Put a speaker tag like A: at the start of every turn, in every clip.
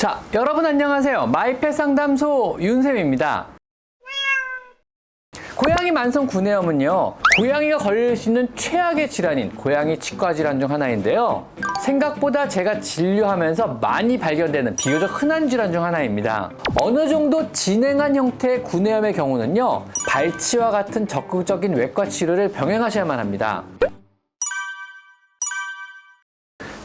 A: 자, 여러분 안녕하세요. 마이펫 상담소 윤쌤입니다. 고양이 만성 구내염은요, 고양이가 걸릴 수 있는 최악의 질환인 고양이 치과 질환 중 하나인데요. 생각보다 제가 진료하면서 많이 발견되는 비교적 흔한 질환 중 하나입니다. 어느 정도 진행한 형태의 구내염의 경우는요, 발치와 같은 적극적인 외과 치료를 병행하셔야만 합니다.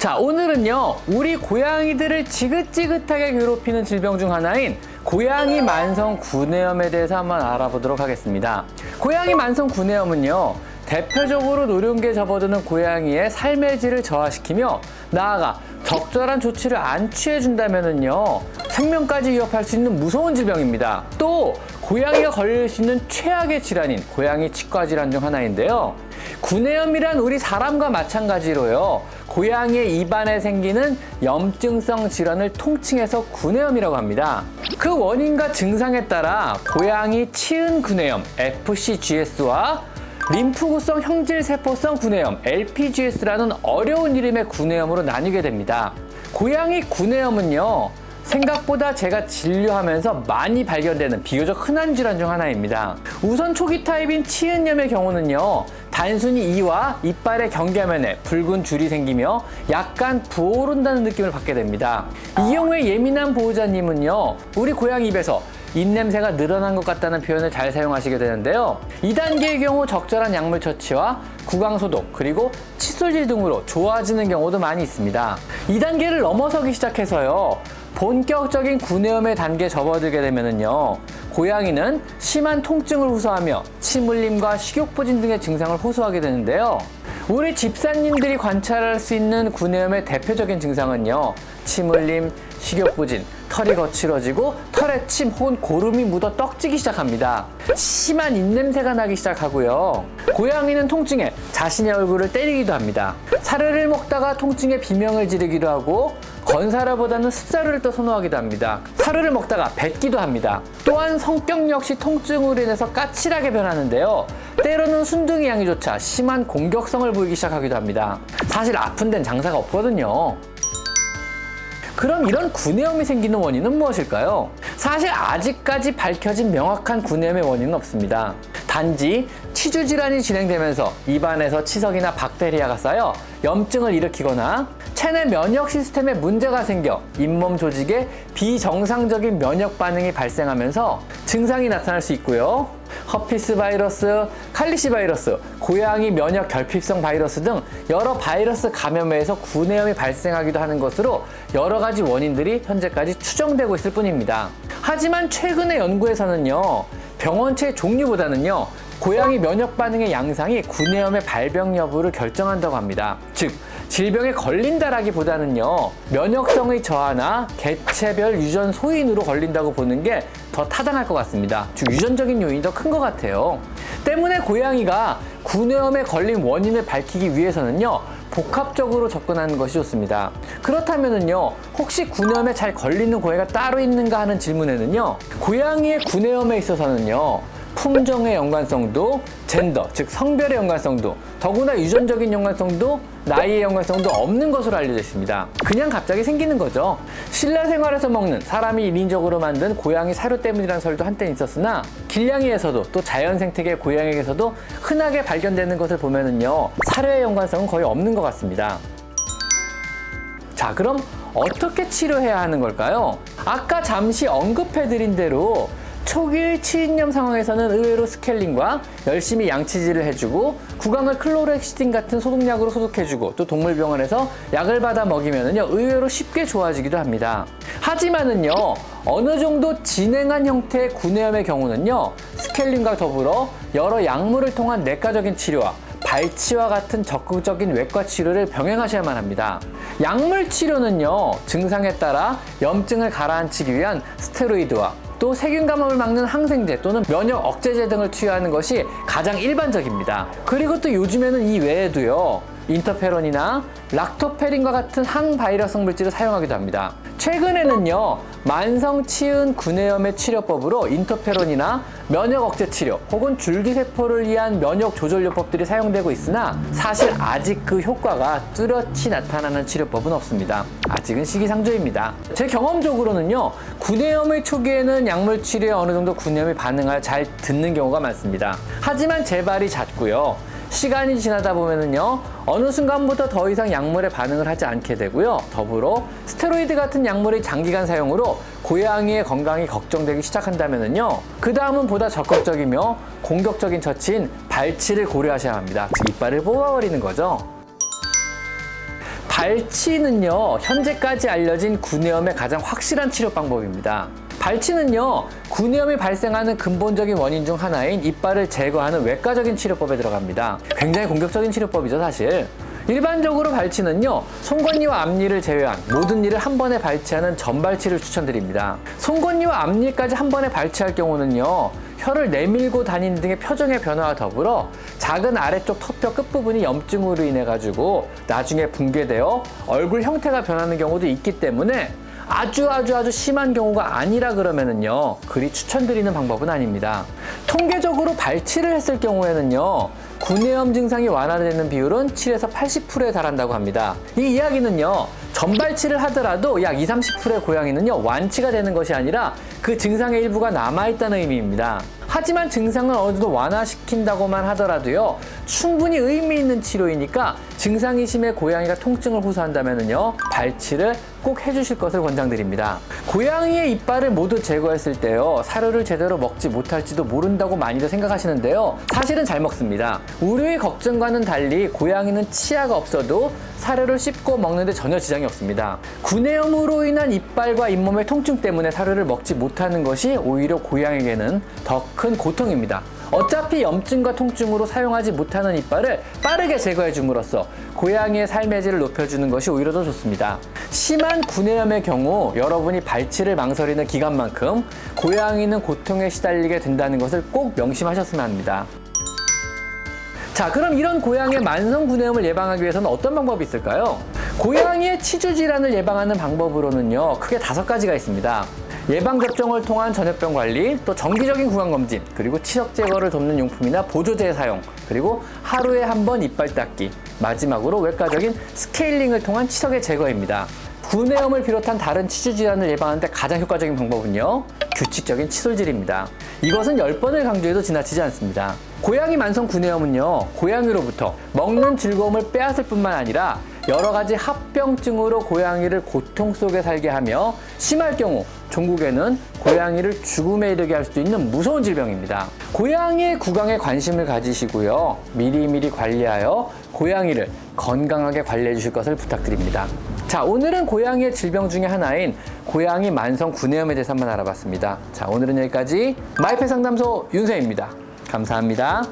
A: 자, 오늘은요, 우리 고양이들을 지긋지긋하게 괴롭히는 질병 중 하나인 고양이 만성 구내염에 대해서 한번 알아보도록 하겠습니다. 고양이 만성 구내염은요, 대표적으로 노령기에 접어드는 고양이의 삶의 질을 저하시키며 나아가 적절한 조치를 안 취해준다면은요, 생명까지 위협할 수 있는 무서운 질병입니다. 또 고양이가 걸릴 수 있는 최악의 질환인 고양이 치과 질환 중 하나인데요. 구내염이란 우리 사람과 마찬가지로요, 고양이의 입안에 생기는 염증성 질환을 통칭해서 구내염이라고 합니다. 그 원인과 증상에 따라 고양이 치은 구내염 FCGS와 림프구성 형질세포성 구내염 LPGS라는 어려운 이름의 구내염으로 나뉘게 됩니다. 고양이 구내염은요, 생각보다 제가 진료하면서 많이 발견되는 비교적 흔한 질환 중 하나입니다. 우선 초기 타입인 치은염의 경우는요, 단순히 이와 이빨의 경계면에 붉은 줄이 생기며 약간 부어오른다는 느낌을 받게 됩니다. 이 경우에 예민한 보호자님은요, 우리 고양이 입에서 입냄새가 늘어난 것 같다는 표현을 잘 사용하시게 되는데요. 2단계의 경우 적절한 약물 처치와 구강소독 그리고 칫솔질 등으로 좋아지는 경우도 많이 있습니다. 2단계를 넘어서기 시작해서요, 본격적인 구내염의 단계에 접어들게 되면은요, 고양이는 심한 통증을 호소하며 침 흘림과 식욕부진 등의 증상을 호소하게 되는데요. 우리 집사님들이 관찰할 수 있는 구내염의 대표적인 증상은요, 침 흘림, 식욕부진, 털이 거칠어지고 털에 침 혹은 고름이 묻어 떡지기 시작합니다. 심한 입냄새가 나기 시작하고요. 고양이는 통증에 자신의 얼굴을 때리기도 합니다. 사료를 먹다가 통증에 비명을 지르기도 하고 건사료보다는 습사료를 또 선호하기도 합니다. 사료를 먹다가 뱉기도 합니다. 또한 성격 역시 통증으로 인해서 까칠하게 변하는데요. 때로는 순둥이 양이조차 심한 공격성을 보이기 시작하기도 합니다. 사실 아픈 데는 장사가 없거든요. 그럼 이런 구내염이 생기는 원인은 무엇일까요? 사실 아직까지 밝혀진 명확한 구내염의 원인은 없습니다. 단지 치주 질환이 진행되면서 입안에서 치석이나 박테리아가 쌓여 염증을 일으키거나 체내 면역 시스템에 문제가 생겨 잇몸 조직에 비정상적인 면역 반응이 발생하면서 증상이 나타날 수 있고요. 허피스 바이러스, 칼리시 바이러스, 고양이 면역 결핍성 바이러스 등 여러 바이러스 감염에 의해서 구내염이 발생하기도 하는 것으로 여러 가지 원인들이 현재까지 추정되고 있을 뿐입니다. 하지만 최근의 연구에서는요, 병원체의 종류보다는요, 고양이 면역 반응의 양상이 구내염의 발병 여부를 결정한다고 합니다. 즉, 질병에 걸린다라기보다는요, 면역성의 저하나 개체별 유전 소인으로 걸린다고 보는 게 더 타당할 것 같습니다. 즉, 유전적인 요인이 더 큰 것 같아요. 때문에 고양이가 구내염에 걸린 원인을 밝히기 위해서는요, 복합적으로 접근하는 것이 좋습니다. 그렇다면은요, 혹시 구내염에 잘 걸리는 고양이가 따로 있는가 하는 질문에는요, 고양이의 구내염에 있어서는요, 품종의 연관성도, 젠더, 즉 성별의 연관성도, 더구나 유전적인 연관성도, 나이의 연관성도 없는 것으로 알려져 있습니다. 그냥 갑자기 생기는 거죠. 실내 생활에서 먹는 사람이 인위적으로 만든 고양이 사료 때문이라는 설도 한때는 있었으나, 길냥이에서도 또 자연 생태계 고양이에서도 흔하게 발견되는 것을 보면은요, 사료의 연관성은 거의 없는 것 같습니다. 자, 그럼 어떻게 치료해야 하는 걸까요? 아까 잠시 언급해드린 대로 초기의 치인염 상황에서는 의외로 스케일링과 열심히 양치질을 해주고 구강을 클로렉시딘 같은 소독약으로 소독해주고 또 동물병원에서 약을 받아 먹이면은요, 의외로 쉽게 좋아지기도 합니다. 하지만은요, 어느 정도 진행한 형태의 구내염의 경우는요, 스케일링과 더불어 여러 약물을 통한 내과적인 치료와 발치와 같은 적극적인 외과 치료를 병행하셔야만 합니다. 약물 치료는요, 증상에 따라 염증을 가라앉히기 위한 스테로이드와 또 세균 감염을 막는 항생제 또는 면역 억제제 등을 투여하는 것이 가장 일반적입니다. 그리고 또 요즘에는 이 외에도요, 인터페론이나 락토페린과 같은 항바이러스 물질을 사용하기도 합니다. 최근에는요, 만성치은 구내염의 치료법으로 인터페론이나 면역 억제 치료 혹은 줄기세포를 위한 면역 조절요법들이 사용되고 있으나 사실 아직 그 효과가 뚜렷이 나타나는 치료법은 없습니다. 아직은 시기상조입니다. 제 경험적으로는요, 구내염의 초기에는 약물 치료에 어느 정도 구내염이 반응하여 잘 듣는 경우가 많습니다. 하지만 재발이 잦고요. 시간이 지나다 보면은요, 어느 순간부터 더 이상 약물에 반응을 하지 않게 되고요. 더불어 스테로이드 같은 약물의 장기간 사용으로 고양이의 건강이 걱정되기 시작한다면은요, 그 다음은 보다 적극적이며 공격적인 처치인 발치를 고려하셔야 합니다. 즉, 이빨을 뽑아버리는 거죠. 발치는요, 현재까지 알려진 구내염의 가장 확실한 치료 방법입니다. 발치는요, 구내염이 발생하는 근본적인 원인 중 하나인 이빨을 제거하는 외과적인 치료법에 들어갑니다. 굉장히 공격적인 치료법이죠, 사실. 일반적으로 발치는요, 송곳니와 앞니를 제외한 모든 이를 한 번에 발치하는 전발치를 추천드립니다. 송곳니와 앞니까지 한 번에 발치할 경우는요, 혀를 내밀고 다니는 등의 표정의 변화와 더불어 작은 아래쪽 턱뼈 끝부분이 염증으로 인해 가지고 나중에 붕괴되어 얼굴 형태가 변하는 경우도 있기 때문에 아주 심한 경우가 아니라 그러면은요, 그리 추천드리는 방법은 아닙니다. 통계적으로 발치를 했을 경우에는요, 구내염 증상이 완화되는 비율은 7에서 80%에 달한다고 합니다. 이 이야기는요, 전발치를 하더라도 약 20-30%의 고양이는요, 완치가 되는 것이 아니라 그 증상의 일부가 남아있다는 의미입니다. 하지만 증상을 어느 정도 완화시킨다고만 하더라도요, 충분히 의미 있는 치료이니까 증상이 심해 고양이가 통증을 호소한다면요, 발치를 꼭 해주실 것을 권장드립니다. 고양이의 이빨을 모두 제거했을 때요, 사료를 제대로 먹지 못할지도 모른다고 많이들 생각하시는데요, 사실은 잘 먹습니다. 우려의 걱정과는 달리 고양이는 치아가 없어도 사료를 씹고 먹는데 전혀 지장이 없습니다. 구내염으로 인한 이빨과 잇몸의 통증 때문에 사료를 먹지 못하는 것이 오히려 고양이에게는 더 큰 고통입니다. 어차피 염증과 통증으로 사용하지 못하는 이빨을 빠르게 제거해 줌으로써 고양이의 삶의 질을 높여주는 것이 오히려 더 좋습니다. 심한 구내염의 경우 여러분이 발치를 망설이는 기간만큼 고양이는 고통에 시달리게 된다는 것을 꼭 명심하셨으면 합니다. 자, 그럼 이런 고양이의 만성 구내염을 예방하기 위해서는 어떤 방법이 있을까요? 고양이의 치주 질환을 예방하는 방법으로는요, 크게 5가지가 있습니다. 예방접종을 통한 전염병 관리, 또 정기적인 구강검진, 그리고 치석 제거를 돕는 용품이나 보조제 사용, 그리고 하루에 한 번 이빨 닦기, 마지막으로 외과적인 스케일링을 통한 치석의 제거입니다. 구내염을 비롯한 다른 치주 질환을 예방하는 데 가장 효과적인 방법은요, 규칙적인 칫솔질입니다. 이것은 10번을 강조해도 지나치지 않습니다. 고양이 만성 구내염은요, 고양이로부터 먹는 즐거움을 빼앗을 뿐만 아니라 여러 가지 합병증으로 고양이를 고통 속에 살게 하며 심할 경우 종국에는 고양이를 죽음에 이르게 할 수도 있는 무서운 질병입니다. 고양이의 구강에 관심을 가지시고요, 미리미리 관리하여 고양이를 건강하게 관리해 주실 것을 부탁드립니다. 자, 오늘은 고양이의 질병 중에 하나인 고양이 만성 구내염에 대해서 한번 알아봤습니다. 자, 오늘은 여기까지 마이펫 상담소 윤쌤입니다. 감사합니다.